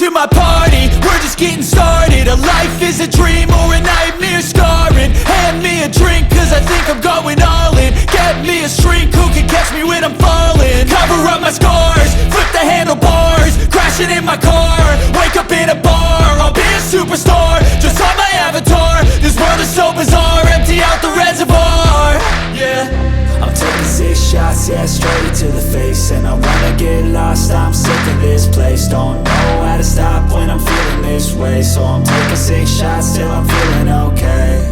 to my party, we're just getting started. A life is a dream or a nightmare scarring. Hand me a drink cause I think I'm going all in. Get me a shrink who can catch me when I'm falling. Cover up my scars, flip the handlebars, crashing in my car, wake up in a bar. I'll be a superstar, just on my avatar. This world is so bizarre, empty out the reservoir. Yeah, I'm taking 6 shots, yeah, straight to the face. And I wanna get lost, I'm sick of this place. Don't know how to stop when I'm feeling this way. So I'm taking 6 shots till I'm feeling okay.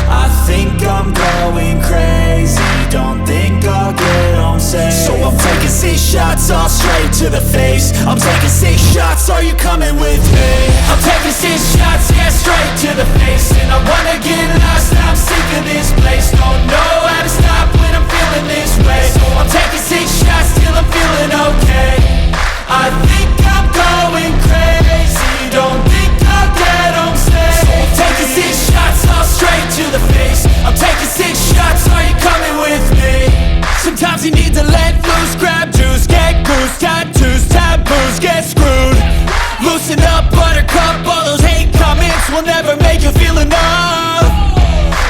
I think I'm going crazy, don't think I'll get home safe. So I'm taking 6 shots, all straight to the face. I'm taking 6 shots, are you coming with me? I'm taking 6 shots, yeah, straight to the face. And I wanna get lost, I'm sick of this place. Don't know how to stop when I'm feeling this way. So I'm taking 6 shots till I'm feeling okay. I think I'm going crazy, don't think I'll get home safe. So I'm taking 6 shots, all straight to the face. I'm taking 6 shots, are you coming with me? Sometimes you need to let loose, grab juice, get goose, tattoos, taboos, get screwed. Loosen up, buttercup, all those hate comments will never make you feel enough.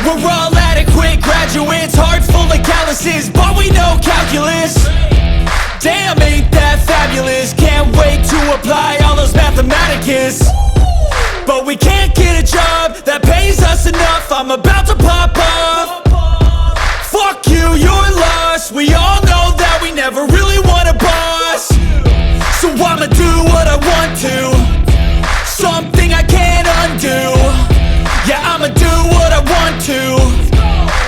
We're all adequate graduates, hearts full of calluses, but we know calculus. Damn, ain't that fabulous? Can't wait to apply all those mathematicus. But we can't get a job that pays us enough. I'm about to pop off. Fuck you, you're lost. We all know that we never really want a boss. So I'ma do what I want to, something I can't undo. Yeah, I'ma do what I want to,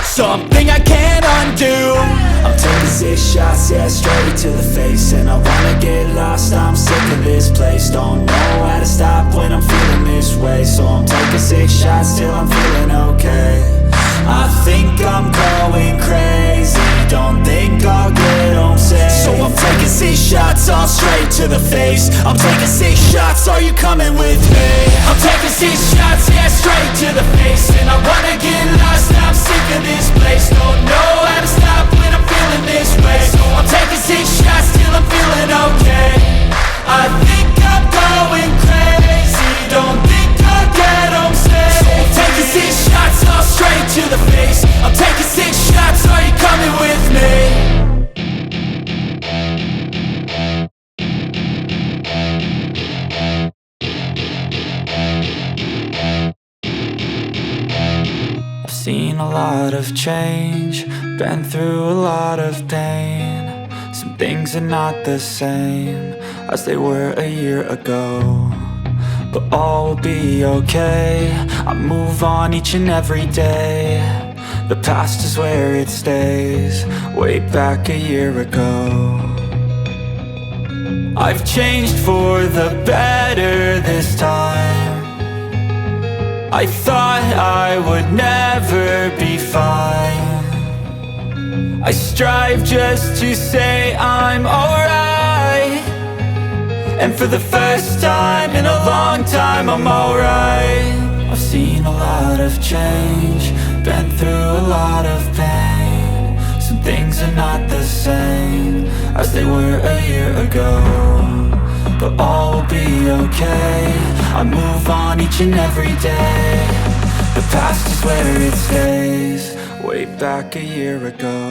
something I can't undo. I'm taking 6 shots, yeah, straight to the face. And I wanna get lost, I'm sick of this place. Don't know how to stop when I'm feeling this way. So I'm taking 6 shots till I'm feeling okay. I think I'm going crazy, don't think I'll get home safe. So I'm taking 6 shots, all straight to the face. I'm taking 6 shots, are you coming with me? I'm taking 6 shots, yeah, straight to the face. And I wanna get lost, I'm sick of this place. Don't know how to stop when I'm feeling this way. So I'm taking 6 shots till I'm feeling okay. I think I'm going crazy, don't think I'll get home safe. So I'm taking 6 shots, all straight to the face. I'm taking 6 shots, are you coming with me? I've seen a lot of change, been through a lot of pain. Some things are not the same as they were a year ago, but all will be okay. I move on each and every day. The past is where it stays, way back a year ago. I've changed for the better this time. I thought I would never be fine. I strive just to say I'm alright, and for the first time in a long time I'm alright. I've seen a lot of change, been through a lot of pain. Some things are not the same as they were a year ago, but all will be okay. I move on each and every day. The past is where it stays, way back a year ago.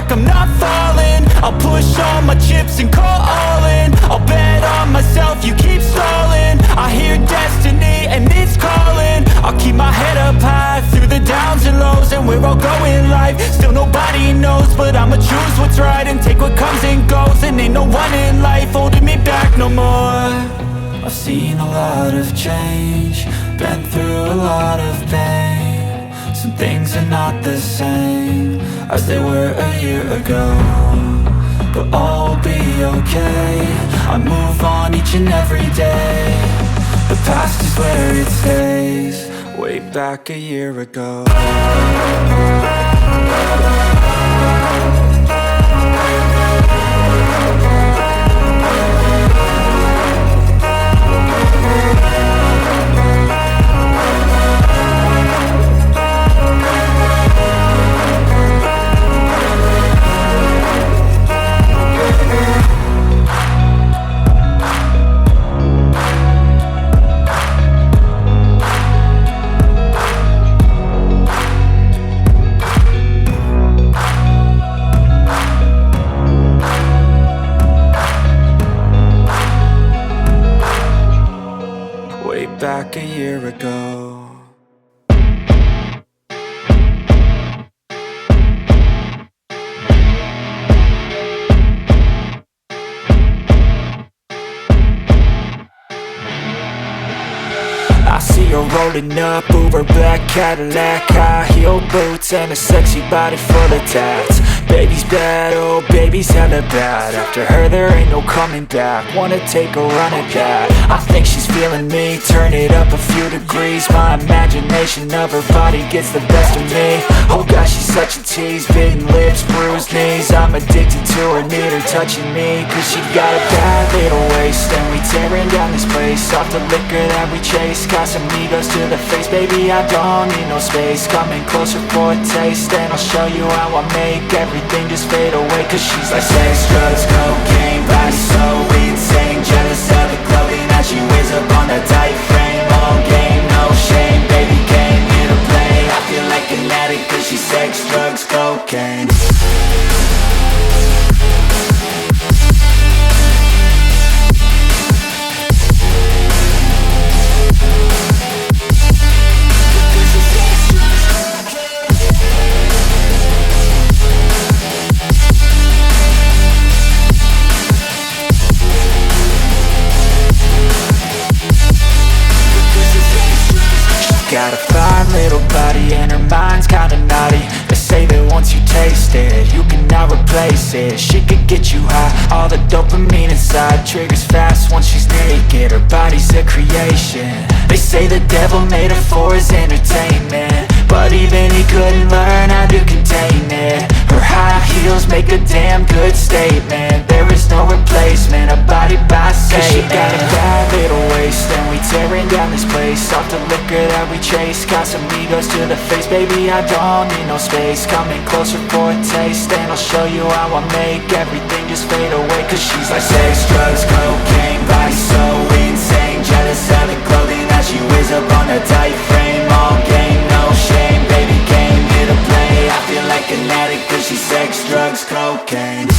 I'm not falling, I'll push all my chips and call all in. I'll bet on myself, you keep stalling. I hear destiny and it's calling. I'll keep my head up high through the downs and lows. And we're all going life, still nobody knows. But I'ma choose what's right and take what comes and goes. And ain't no one in life holding me back no more. I've seen a lot of change, been through a lot of pain. Some things are not the same as they were a year ago, but all will be okay. I move on each and every day. The past is where it stays, way back a year ago. like a year ago. I see her rolling up, Uber black Cadillac, high heel boots and a sexy body full of tats. Baby's bad, oh baby's hella bad. After her there ain't no coming back. Wanna take a run at that. I think she's feeling me, turn it up a few degrees. My imagination of her body gets the best of me. Oh gosh, she's such a tease, bitten lips, bruised knees. I'm addicted to her, need her touching me, cause she got a bad little waist. And we tearing down this place, off the liquor that we chase. Casamigos to the face, baby I don't need no space. Coming closer for a taste, and I'll show you how I make everything just fade away. Cause she's like sex, drugs, cocaine, body so insane. Jealous of the clothing that she wears up on that tight frame. All game, no shame, baby came here to play. I feel like an addict cause she's sex, drugs, cocaine. Got a fine little body and her mind's kinda naughty. They say that once you taste it, you cannot replace it. She could get you high, all the dopamine inside triggers fast once she's naked. Her body's a creation. They say the devil made her for his entertainment, but even he couldn't learn how to contain it. Her high heels make a damn good statement. There is no replacement, a body by Satan. She got a bad little waist, and we tearing down this place. Off the liquor that we chase, Casamigos to the face, baby I don't need no space. Coming closer for a taste, and I'll show you how I make everything just fade away. Cause she's like sex, drugs, cocaine, body so insane. Jealous of the clothing that she wears up on a tight frame. All game, no shame, baby came here to play. I feel like an addict cause she's sex, drugs, cocaine.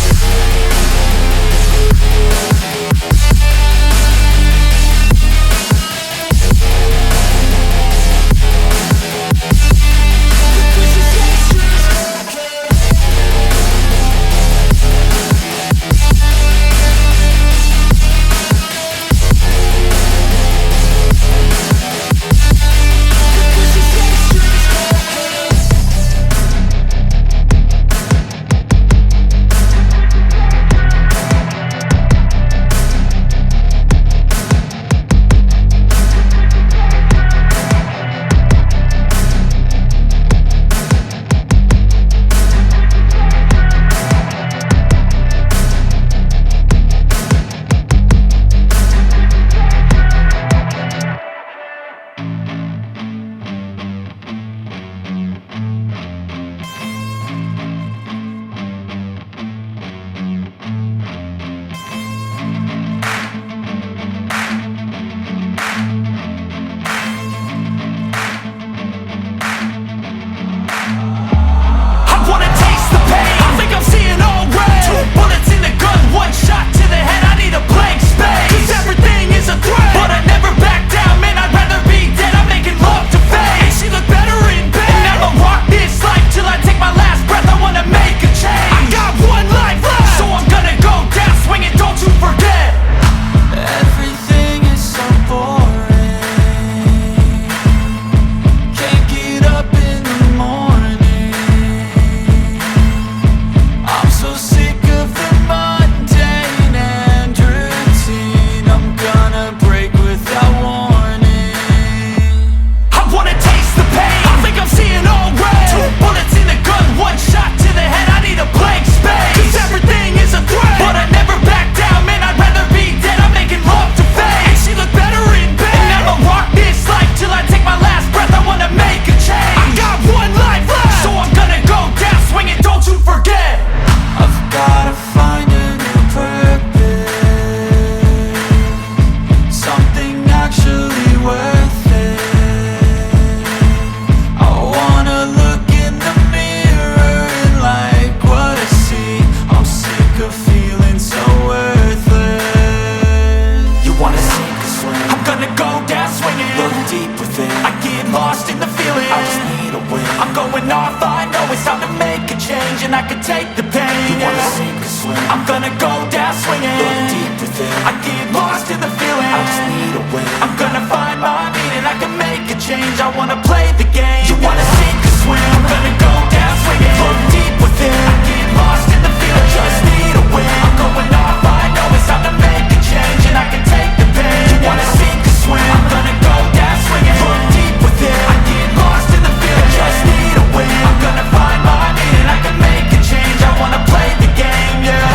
I can take the pain. You wanna sink or swim? I'm gonna go down swinging. Look deep within. I get lost in the feeling. I just need a win. I'm gonna find my meaning. I can make a change. I wanna play the game. You wanna sink or swim? I'm gonna go down swinging. Look deep within. I get lost in the feeling. Just need a win. I'm going off. I know it's time to make a change, and I can take the pain. You wanna sink or swim? I'm gonna go down swinging. Look deep within. I get lost in the feeling. Just need a win. I'm gonna find my meaning. I can make a change. I wanna play the game, yeah.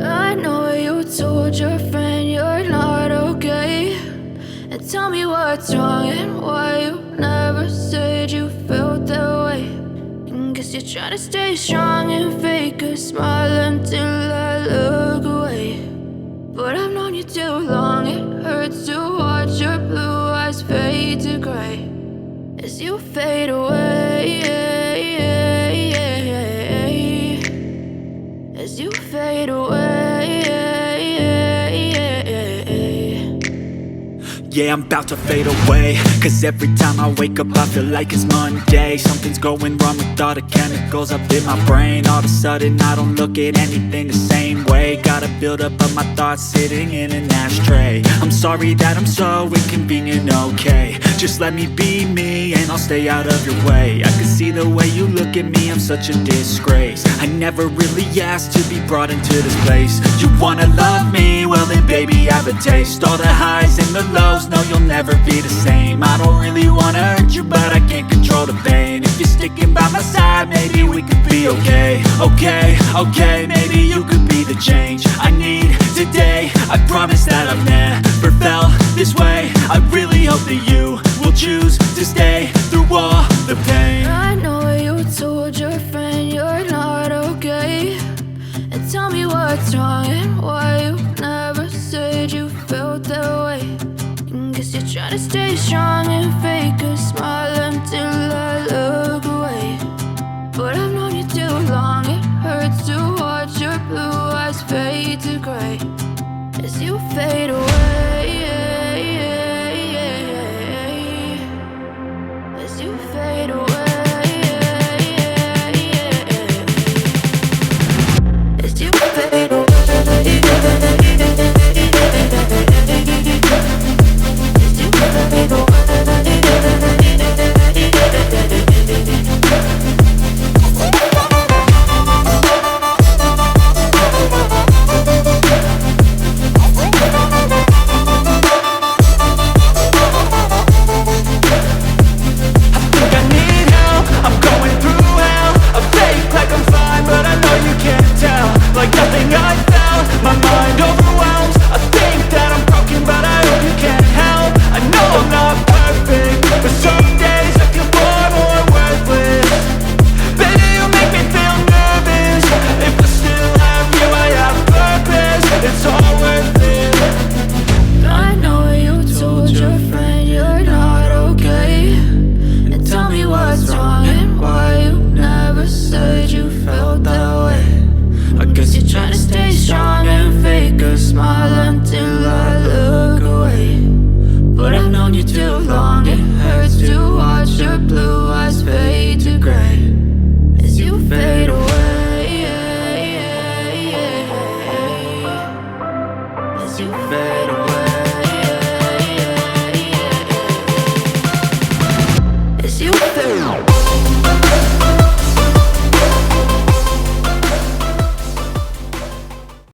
I know you told your friend you're not okay. And tell me what's wrong and why you never said you felt that way. And guess you're trying to stay strong and fake a smile until I look away. But I've known you too long, it hurts to watch your blue eyes fade to gray as you fade away. As you fade away. Yeah, I'm about to fade away. Cause every time I wake up I feel like it's Monday. Something's going wrong with all the chemicals up in my brain. All of a sudden I don't look at anything the same way. Gotta build up of my thoughts sitting in an ashtray. I'm sorry that I'm so inconvenient, okay. Just let me be me and I'll stay out of your way. I can see the way you look at me, I'm such a disgrace. I never really asked to be brought into this place. You wanna love me? Well then baby I have a taste. All the highs and the lows, no you'll never be the same. I don't really wanna hurt you but I can't control the pain. If you're sticking by my side maybe we could be okay. Okay, maybe you could be the change I need today. I promise that I've never felt this way. I really hope that you will choose to stay through all the pain. I know you told your friend you're not okay. And tell me what's wrong and why you never said you felt that way. And guess you're trying to stay strong and fake a smile until I look